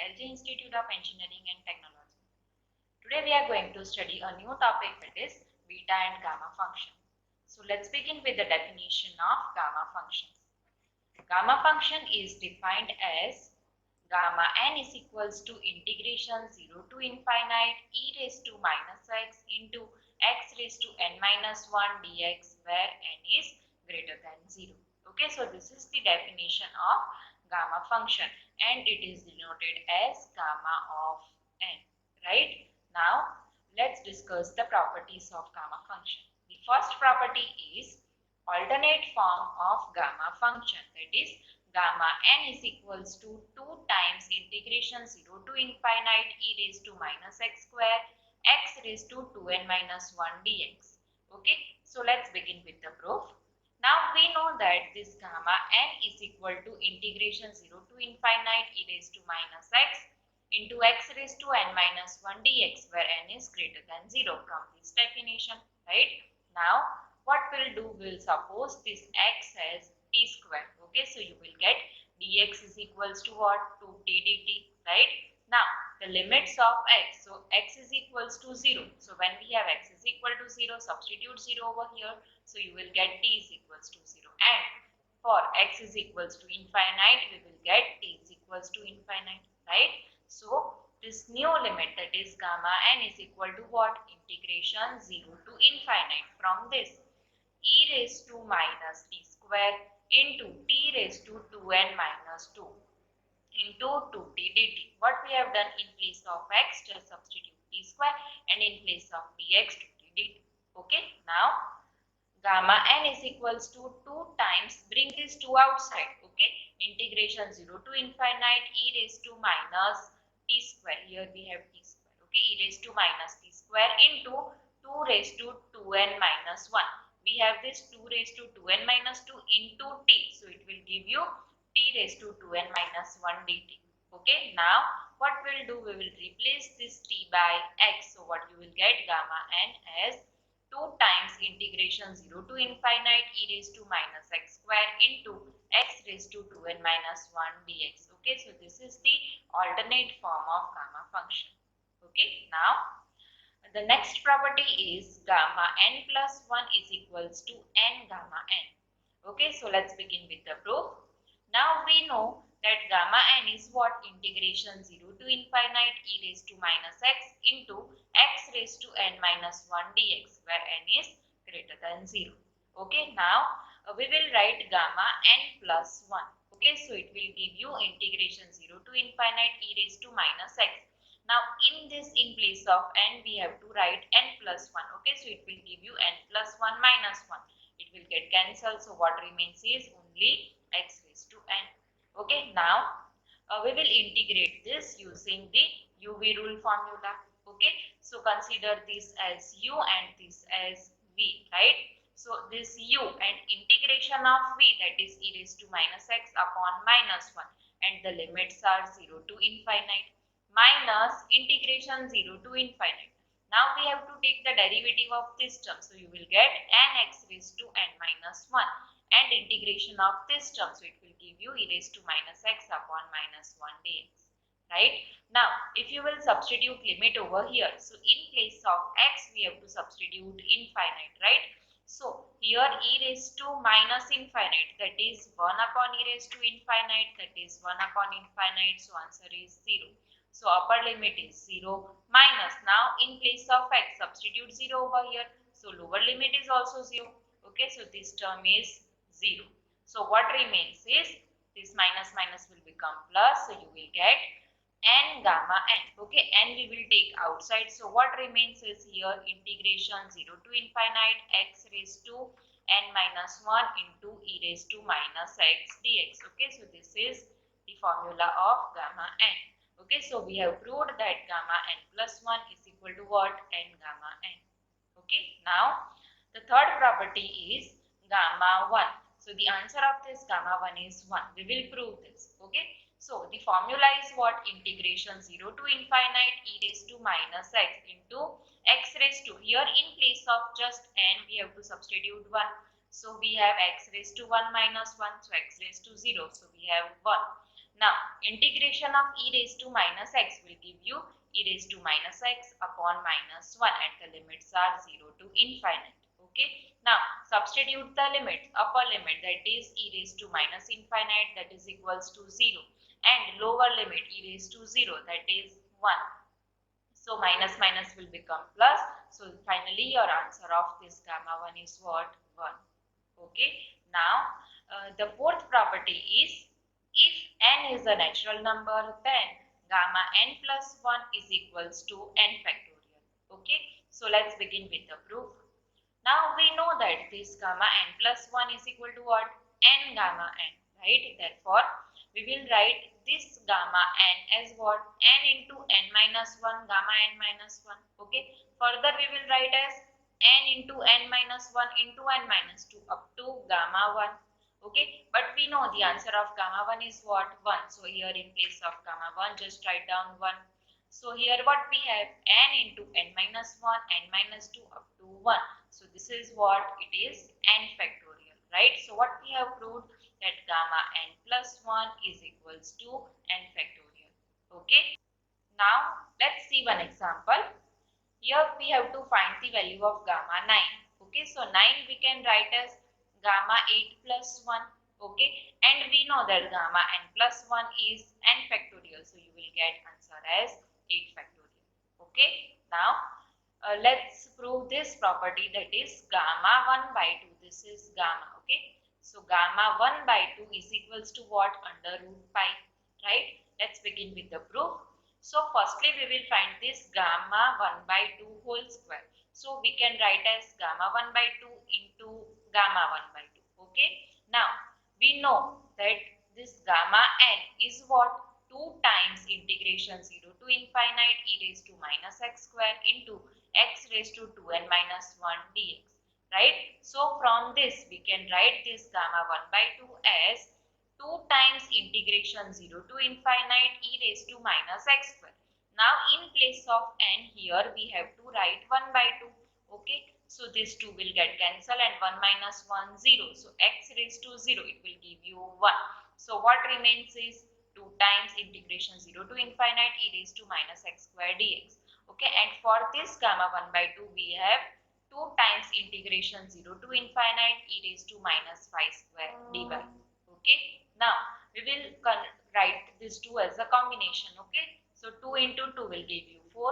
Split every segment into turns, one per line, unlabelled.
LG Institute of Engineering and Technology. Today we are going to study a new topic, that is beta and gamma function. So let's begin with the definition of gamma functions. Gamma function is defined as gamma n is equals to integration 0 to infinite e raised to minus x into x raised to n minus 1 dx, where n is greater than 0. Okay, so this is the definition of gamma function and it is denoted as gamma of n. Right? Now let's discuss the properties of gamma function. The first property is alternate form of gamma function, that is gamma n is equals to 2 times integration 0 to infinite e raised to minus x square x raised to 2n minus 1 dx. Okay, so let's begin with the proof. Now we know that this gamma n is equal to integration 0 to infinite e raised to minus x into x raised to n minus 1 dx, where n is greater than 0 from this definition. Right? Now what we'll do, we'll suppose this x as t square. Okay, so you will get dx is equals to what? 2t dt. Right? Now the limits of x, so x is equals to 0. So when we have x is equal to 0, substitute 0 over here. So you will get t is equals to 0. And for x is equals to infinite, we will get t is equals to infinite. Right? So this new limit, that is gamma n is equal to what? Integration 0 to infinite from this e raised to minus t square into t raised to 2n minus 2 into 2t dt. What we have done, in place of x, just substitute t square, and in place of dx, 2t dt. Okay, now gamma n is equals to 2 times, bring this 2 outside. Okay, integration 0 to infinite e raised to minus t square. Here we have t square. Okay, e raised to minus t square into 2 raised to 2n minus 1. We have this 2 raised to 2n minus 2 into t. So it will give you t raised to 2n minus 1 dt. Okay, now what we'll do, we will replace this t by x. So what you will get, gamma n as 2 times integration 0 to infinite e raised to minus x square into x raised to 2n minus 1 dx. Okay, so this is the alternate form of gamma function. Okay, now the next property is gamma n plus 1 is equals to n gamma n. Okay, so let's begin with the proof. Now we know that gamma n is what? Integration 0 to infinite e raised to minus x into x raised to n minus 1 dx, where n is greater than 0. Okay, now we will write gamma n plus 1. Okay, so it will give you integration 0 to infinite e raised to minus x. Now in this, in place of n, we have to write n plus 1. Okay, so it will give you n plus 1 minus 1. It will get cancelled. So what remains is only x raised to n. Okay, now we will integrate this using the UV rule formula. Okay, so consider this as u and this as v. Right? So this u and integration of v, that is e raised to minus x upon minus 1, and the limits are 0 to infinite, minus integration 0 to infinite. Now we have to take the derivative of this term. So you will get n x raised to n minus 1 and integration of this term. So it will give you e raised to minus x upon minus 1 dx. Right? Now if you will substitute limit over here, so in place of x we have to substitute infinite. Right? So here e raised to minus infinite, that is 1 upon e raised to infinite, that is 1 upon infinite. So answer is 0. So upper limit is 0 minus, now in place of x substitute 0 over here. So lower limit is also 0. Okay, so this term is 0. So what remains is this minus minus will become plus. So you will get n gamma n. Okay, n we will take outside. So what remains is here integration 0 to infinite x raised to n minus 1 into e raised to minus x dx. Okay, so this is the formula of gamma n. Okay, so we have proved that gamma n plus 1 is equal to what? N gamma n. Okay, now the third property is gamma 1. So the answer of this gamma 1 is 1. We will prove this. Okay, so the formula is what? Integration 0 to infinite e raised to minus x into x raised to, here in place of just n we have to substitute 1. So we have x raised to 1 minus 1, so x raised to 0. So we have 1. Now integration of e raised to minus x will give you e raised to minus x upon minus 1 and the limits are 0 to infinite. Okay. Now substitute the limits. Upper limit, that is e raised to minus infinite, that is equals to 0, and lower limit e raised to 0, that is 1. So minus minus will become plus. So finally your answer of this gamma 1 is what? 1. Okay. Now the fourth property is, if n is a natural number, then gamma n plus 1 is equals to n factorial. Okay. So let's begin with the proof. Now we know that this gamma n plus 1 is equal to what? N gamma n, right? Therefore, we will write this gamma n as what? N into n minus 1 gamma n minus 1. Okay. Further, we will write as n into n minus 1 into n minus 2 up to gamma 1. Okay. But we know the answer of gamma 1 is what? 1. So here in place of gamma 1, just write down 1. So here what we have? N into n minus 1, n minus 2 up to 1. So this is what it is, n factorial, right? So what we have proved, that gamma n plus 1 is equals to n factorial. Okay. Now let's see one example. Here we have to find the value of gamma 9. Okay. So 9 we can write as gamma 8 plus 1. Okay. And we know that gamma n plus 1 is n factorial. So you will get answer as 8 factorial. Okay. Now let's prove this property, that is gamma 1 by 2. This is gamma. Okay. So gamma 1 by 2 is equals to what? Under root pi. Right. Let's begin with the proof. So firstly we will find this gamma 1 by 2 whole square. So we can write as gamma 1 by 2 into gamma 1 by 2. Okay. Now we know that this gamma n is what? 2 times integration 0 to infinite e raised to minus x square into x raised to 2n minus 1 dx, right? So from this we can write this gamma 1 by 2 as 2 times integration 0 to infinite e raised to minus x square. Now in place of n, here we have to write 1 by 2. Okay. So this 2 will get cancelled and 1 minus 1 0. So x raised to 0, it will give you 1. So what remains is 2 times integration 0 to infinite e raised to minus x square dx. Okay, and for this gamma 1 by 2 we have 2 times integration 0 to infinite e raised to minus 5 square dy. Okay, now we will write this 2 as a combination. Okay, so 2 into 2 will give you 4.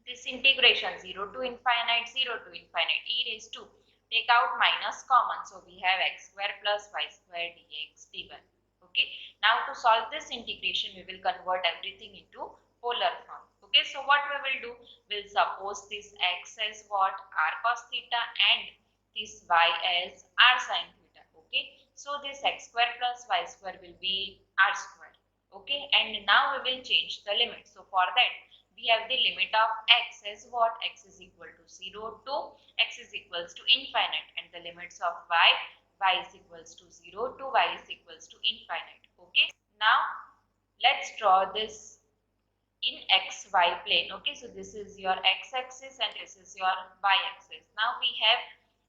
This integration 0 to infinite, 0 to infinite e raised to, take out minus common, so we have x square plus y square dx dy. Okay, now to solve this integration we will convert everything into polar form. Okay, so what we will do, we'll suppose this x as what? R cos theta and this y as R sin theta. Okay, so this x square plus y square will be R square. Okay, and now we will change the limit. So for that we have the limit of x as what? X is equal to 0 to x is equals to infinite, and the limits of y is equals to 0 to y is equals to infinite. Okay, now let's draw this in xy plane. Okay, so this is your x-axis and this is your y-axis. Now we have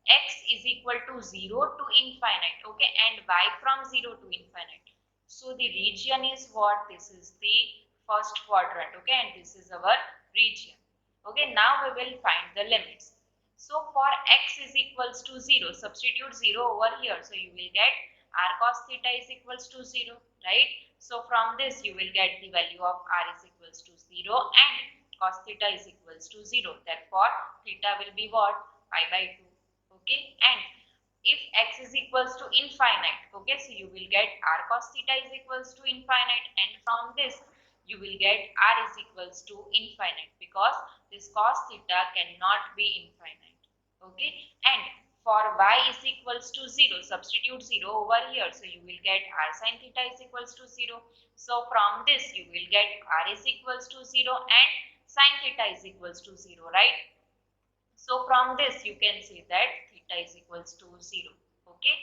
x is equal to 0 to infinite, okay, and y from 0 to infinite. So the region is what? This is the first quadrant, okay, and this is our region. Okay, now we will find the limits. So for x is equals to 0, substitute 0 over here. So you will get r cos theta is equals to 0, right? So from this you will get the value of r is equals to 0 and cos theta is equals to 0. Therefore theta will be what? Pi by 2. Okay, and if x is equals to infinite, okay, so you will get r cos theta is equals to infinite, and from this you will get r is equals to infinite, because this cos theta cannot be infinite. Okay, and for y is equals to 0, substitute 0 over here, so you will get r sin theta is equals to 0. So from this you will get r is equals to 0 and sin theta is equals to 0, right? So from this you can say that theta is equals to 0. Okay,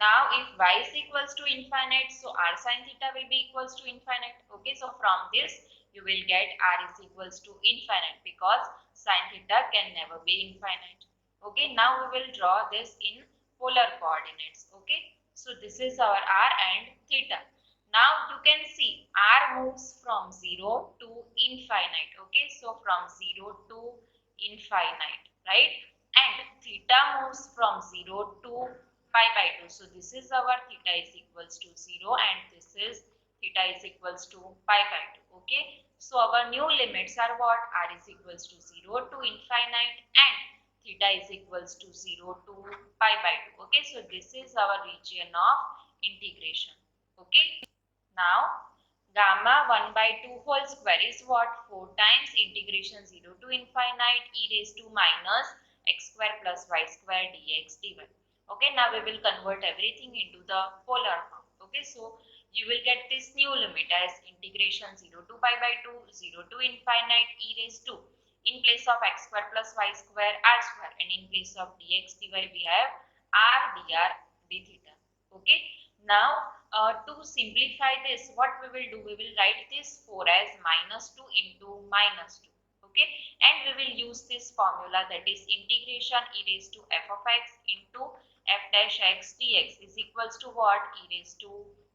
now if y is equals to infinite, so r sin theta will be equals to infinite. Okay, so from this you will get r is equals to infinite, because sin theta can never be infinite. Okay, now we will draw this in polar coordinates. Okay, so this is our r and theta. Now you can see r moves from 0 to infinite. Okay, so from 0 to infinite, right? And theta moves from 0 to pi by 2. So this is our theta is equals to 0 and this is theta is equals to pi by 2. Okay, so our new limits are what? R is equals to 0 to infinite and theta is equals to 0 to pi by 2. Okay, so this is our region of integration. Okay. Now, gamma 1 by 2 whole square is what? 4 times integration 0 to infinite e raised to minus x square plus y square dx dy. Okay, now we will convert everything into the polar form. Okay, so you will get this new limit as integration 0 to pi by 2, 0 to infinite e raised to, in place of x square plus y square r square, and in place of dx dy we have r dr d theta. Okay, now to simplify this, what we will do, we will write this 4 as minus 2 into minus 2. Okay, and we will use this formula, that is integration e raised to f of x into f dash x dx is equals to what? E raised to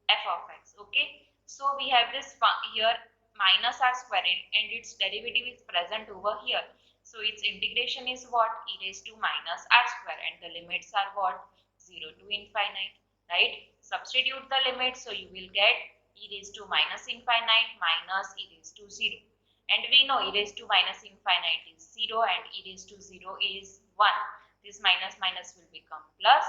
f of x. Okay, so we have this here minus r square and its derivative is present over here. So its integration is what? E raised to minus r square and the limits are what? 0 to infinite, right? Substitute the limit, so you will get e raised to minus infinite minus e raised to 0. And we know e raised to minus infinite is 0 and e raised to 0 is 1. This minus minus will become plus.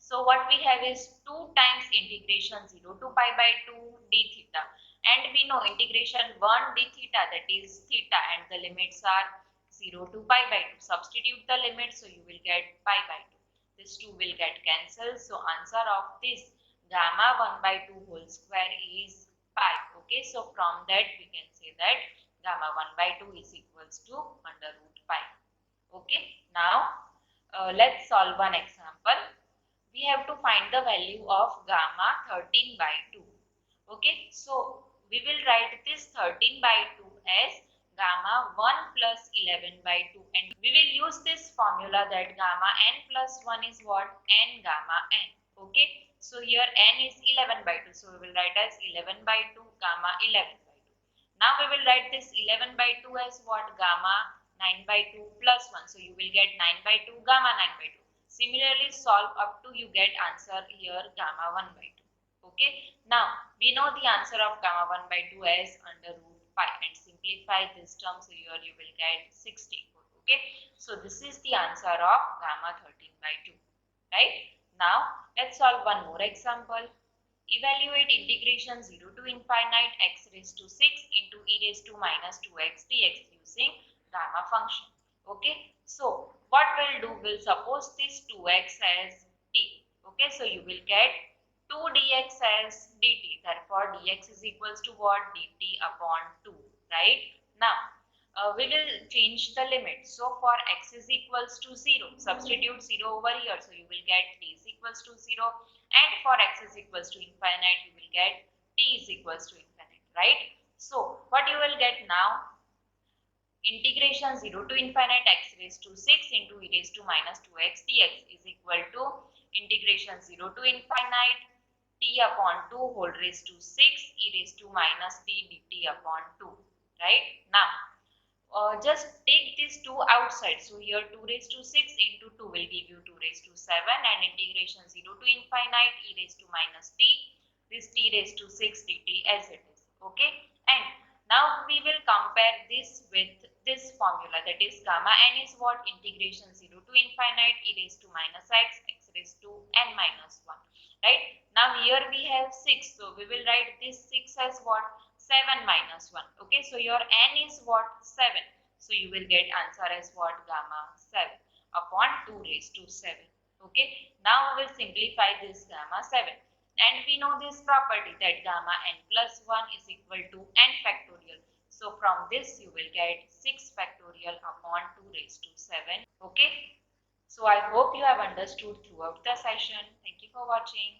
So what we have is 2 times integration 0 to pi by 2 d theta. And we know integration 1 d theta, that is theta, and the limits are 0 to pi by 2. Substitute the limit, so you will get pi by 2. This 2 will get cancelled. So answer of this gamma 1 by 2 whole square is pi. Okay, so from that we can say that gamma 1 by 2 is equals to under root pi. Okay, now let's solve one example. We have to find the value of gamma 13 by 2. Okay, so we will write this 13 by 2 as gamma 1 plus 11 by 2, and we will use this formula that gamma n plus 1 is what? N gamma n. Okay, so here n is 11 by 2, so we will write as 11 by 2 gamma 11 by 2. Now we will write this 11 by 2 as what? Gamma 9 by 2 plus 1, so you will get 9 by 2 gamma 9 by 2. Similarly, solve up to you get answer here gamma 1 by 2. Okay, now we know the answer of gamma 1 by 2 as under root pi, and simplify this term, so here you will get 64. Okay, so this is the answer of gamma 13 by 2. Right, now let's solve one more example. Evaluate integration 0 to infinite x raised to 6 into e raised to minus 2x dx using gamma function. Okay, so what we'll do, we'll suppose this 2x as t. Okay, so you will get 2 dx as dt. Therefore, dx is equals to what? dt upon 2. Right, now we will change the limit. So for x is equals to 0, substitute 0 over here. So you will get t is equals to 0, and for x is equals to infinite, you will get t is equals to infinite. Right, so what you will get now? Integration 0 to infinite x raised to 6 into e raised to minus 2x dx is equal to integration 0 to infinite t upon 2 whole raised to 6 e raised to minus t dt upon 2. Right, now just take these 2 outside. So here 2 raised to 6 into 2 will give you 2 raised to 7, and integration 0 to infinite e raised to minus t, this t raised to 6 dt as it is. Okay, and now we will compare this with this formula, that is gamma n is what? Integration 0 to infinite e raised to minus x, x raised to n minus 1. Right, now here we have 6, so we will write this 6 as what? 7 minus 1. Okay, so your n is what? 7. So you will get answer as what? Gamma 7 upon 2 raised to 7. Okay, now we will simplify this gamma 7. And we know this property that gamma n plus 1 is equal to n factorial. So from this you will get 6 factorial upon 2 raised to 7. Okay, so I hope you have understood throughout the session. Thank you for watching.